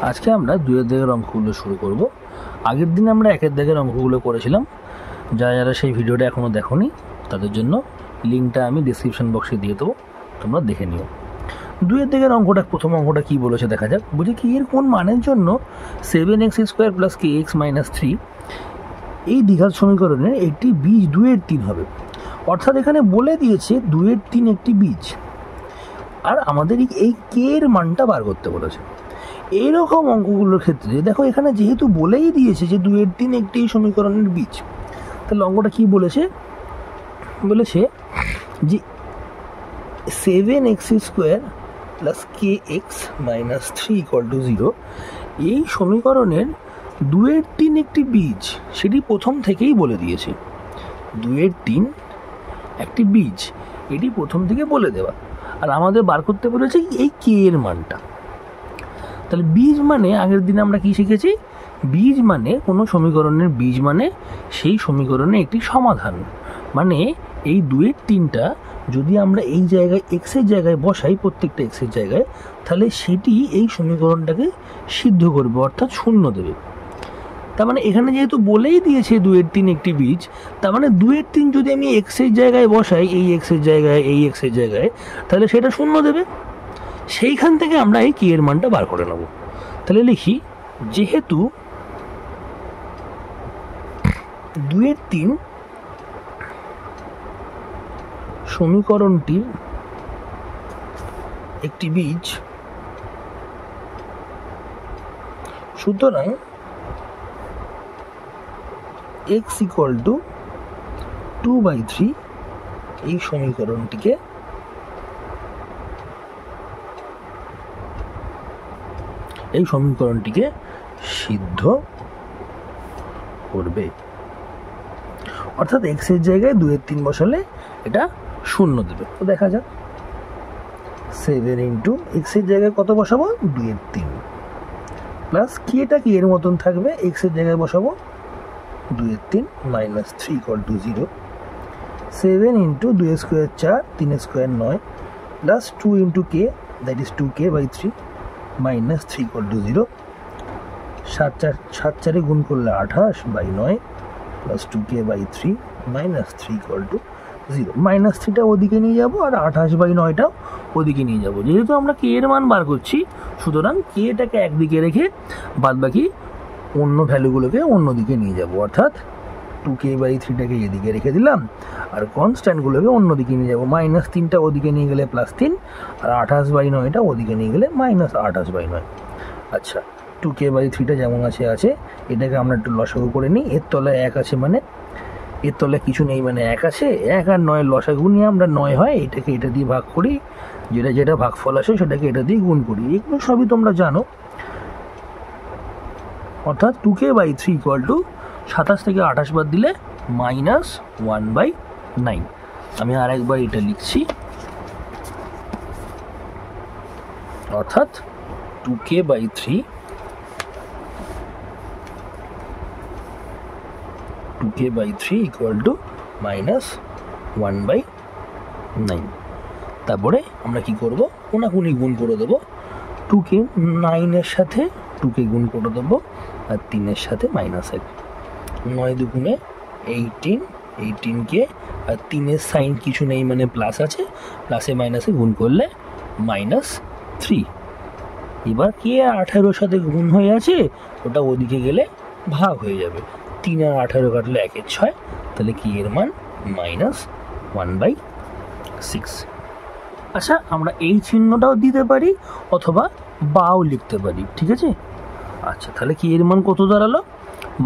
আজকে আমরা 2 এর দাগের অঙ্কগুলো শুরু করব। আগের দিন আমরা 1 এর দাগের অঙ্কগুলো করেছিলাম। যারা সেই ভিডিওটা এখনও দেখোনি তাদের জন্য লিঙ্কটা আমি ডেসক্রিপশন বক্সে দিয়ে দেবো, তোমরা দেখে নিও। 2 এর দাগের অঙ্কটা, প্রথম অঙ্কটা কী বলেছে দেখা যাক। বলছে কি এর কোন মানের জন্য 7x² + kx - 3 এই দ্বিঘাত সমীকরণের একটি বীজ 2 এর 3 হবে। অর্থাৎ এখানে বলে দিয়েছে 2 এর 3 একটি বীজ, আর আমাদের এই কে এর মানটা বার করতে বলেছে। এইরকম অঙ্কগুলোর ক্ষেত্রে দেখো এখানে যেহেতু বলেই দিয়েছে যে 2 এর 3 একটি সমীকরণের বীজ, তাহলে অঙ্কটা কি বলেছে, বলেছে যে 7x² + kx - 3 = 0 এই সমীকরণের 2 এর 3 একটি বীজ, সেটি প্রথম থেকেই বলে দিয়েছে। 2 এর 3 একটি বীজ, এটি প্রথম থেকে বলে দেওয়া, আর আমাদের বার করতে বলেছে এই কে এর মানটা। তাহলে বীজ মানে আগের দিনে আমরা কি শিখেছি, বীজ মানে কোনো সমীকরণের বীজ মানে সেই সমীকরণের একটি সমাধান। মানে এই 2 এর 3টা যদি আমরা এই জায়গায় এক্সের জায়গায় বসাই, প্রত্যেকটা এক্সের জায়গায়, তাহলে সেটি এই সমীকরণটাকে সিদ্ধ করবে, অর্থাৎ শূন্য দেবে। তার মানে এখানে যেহেতু বলেই দিয়েছে 2 এর 3 একটি বীজ, তার মানে 2 এর 3 যদি আমি এক্সের জায়গায় বসাই, এই এক্সের জায়গায় এই এক্সের জায়গায়, তাহলে সেটা শূন্য দেবে। সেইখান থেকে আমরা এই কে এর মানটা বার করে নেব। তাহলে লিখি, যেহেতু 2 এর 3 সমীকরণটির একটি বীজ, সুতরাং x = 2/3 এই সমীকরণটিকে সিদ্ধ করবে। অর্থাৎ x এর জায়গায় 2 এর 3 বসালে এটা শূন্য দেবে। তো দেখা যাক, 7 × x এর জায়গায় কত বসাবো, 2 এর 3 প্লাস কেটা কি এর মতন থাকবে, x এর জায়গায় বসাবো 2 এর 3 - 3 = 0। 7 × 2 এর স্কোয়ার 4, 3 এর square 9 plus 2 × k, that is 2k/3 - 3 = 0। 7 4 গুণ করলে 28/9 প্লাস 2k/3 - 3 = 0। -3টা ওদিকে নিয়ে যাব, আর 28/9টাও ওদিকে নিয়ে যাব। যেহেতু আমরা কে এর মান বার করছি, সুতরাং কেটাকে একদিকে রেখে বাদবাকি অন্য ভ্যালুগুলোকে অন্যদিকে নিয়ে যাব। অর্থাৎ 2k/3টাকে এদিকে রেখে দিলাম, আর কনস্ট্যান্টগুলোকে অন্যদিকে নিয়ে যাব। -3টা ওদিকে নিয়ে গেলে +3, আর 28/9টা ওদিকে নিয়ে গেলে -28/9। আচ্ছা, 2k/3টা যেমন আছে, এটাকে আমরা একটু লসাগু করে নিই। এর তলায় 1 আছে, মানে এর তলায় কিছু নেই, মানে 1 আছে। 1 আর 9 লসাগু নিয়ে আমরা 9 হয় এটাকে এটা দিয়ে ভাগ করি, যেটা ভাগফল আসে সেটাকে এটা দিয়ে গুণ করি। এগুলো সবই তোমরা জানো। অর্থাৎ 2k/3 = 27 থেকে 28 বাদ দিলে -1/9। আমি আর একবার এটা লিখছি, অর্থাৎ 2k/3 = -1/9। তারপরে আমরা কি করব, কোনাকুনি গুণ করে দেবো। 2k 9 এর সাথে 2k গুণ করে দেবো, আর 3 এর সাথে -1। 9 দুগুণে 18, 18কে, আর 3 এর সাইন কিছু নেই, মানে প্লাস আছে, প্লাসে মাইনাসে গুণ করলে -3। এবার কে 18 সাথে গুণ হয়ে আছে, ওটা ওদিকে গেলে ভাগ হয়ে যাবে। 3 আর 18 কাটলে 1 এর 6, তাহলে কি এর মান -1/6। আচ্ছা, আমরা এই চিহ্নটাও দিতে পারি অথবা বাও লিখতে পারি, ঠিক আছে। আচ্ছা, তাহলে কি এর মান কত দাঁড়ালো,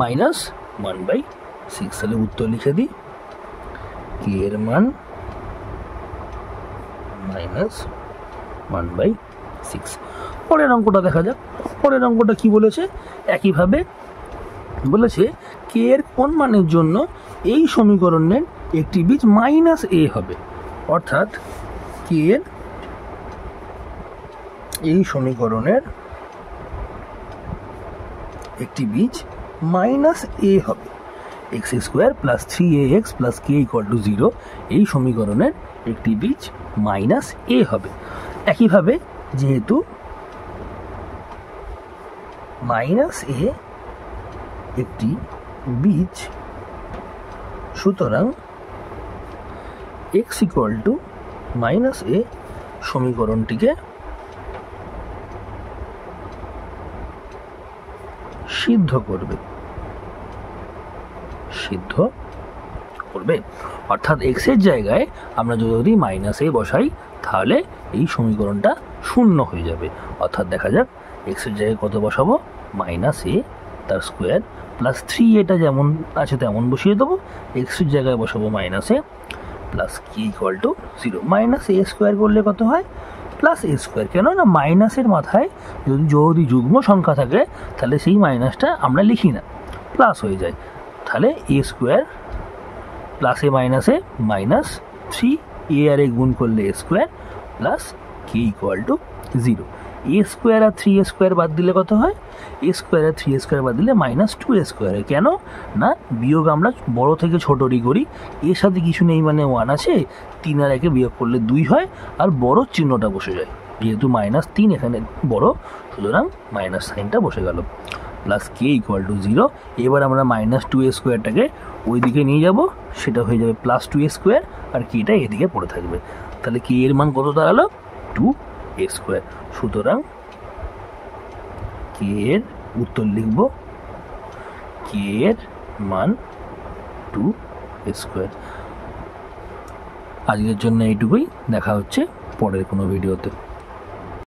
-1/6। তাহলে উত্তর লিখে দিই, কি এর মান -1/6। পরের অঙ্কটা দেখা যাক। পরের অঙ্কটা কি বলেছে, একইভাবে বলেছে কে এর কোন মানের জন্য এই সমীকরণের একটি বীজ -a হবে। অর্থাৎ কে এর এই সমীকরণের একটি বীজ -a হবে। x² + 3ax + k = 0 এই সমীকরণের একটি বীজ -a হবে। একইভাবে যেহেতু মাইনাস এ একটি বীজ, সুতরাং এক্স ইকুয়াল টু মাইনাস এ সমীকরণটিকে সিদ্ধ করবে। অর্থাৎ এক্স এর জায়গায় আমরা যদি মাইনাস এ বসাই তাহলে এই সমীকরণটা শূন্য হয়ে যাবে। অর্থাৎ দেখা যাক এক্স এর জায়গায় কত বসাবো, মাইনাস এ তার স্কোয়ার প্লাস 3 এটা যেমন আছে তেমন বসিয়ে দেবো। এক্স এর জায়গায় বসাবো minus A plus k equal to 0। Minus A square করলে কত হয়, প্লাস এ স্কোয়ার। কেন না মাইনাসের মাথায় যদি যুগ্ম সংখ্যা থাকে তাহলে সেই মাইনাসটা আমরা লিখি না, প্লাস হয়ে যায়। তাহলে a square plus a minus 3, a আর এ গুণ করলে a square plus k equal to 0। A square আর 3 স্কোয়ার বাদ দিলে কত হয়, এ স্কোয়ার আর 3 স্কোয়ার বাদ দিলে মাইনাস 2 স্কোয়ার হয়। কেন না বিয়োগ আমরা বড় থেকে ছোটরই করি, এর সাথে কিছু নেই মানে 1 আছে, 3 আর 1 বিয়োগ করলে 2 হয়, আর বড় চিহ্নটা বসে যায়। যেহেতু -3 এখানে বড়, সুতরাং মাইনাস সাইনটা বসে গেল। Plus k equal to 0। এবার আমরা -2 স্কোয়ারটাকে ওই দিকে নিয়ে যাব, সেটা হয়ে যাবে প্লাস 2 স্কোয়ার, আর কেটা এদিকে পড়ে থাকবে। তাহলে কে এর মান কত দাঁড়ালো, 2 স্কোয়ার। সুতরাং কে এর উত্তর লিখব, কে এর মান 2 স্কোয়ার। আজকের জন্য এইটুকুই, দেখা হচ্ছে পরের কোনো ভিডিওতে।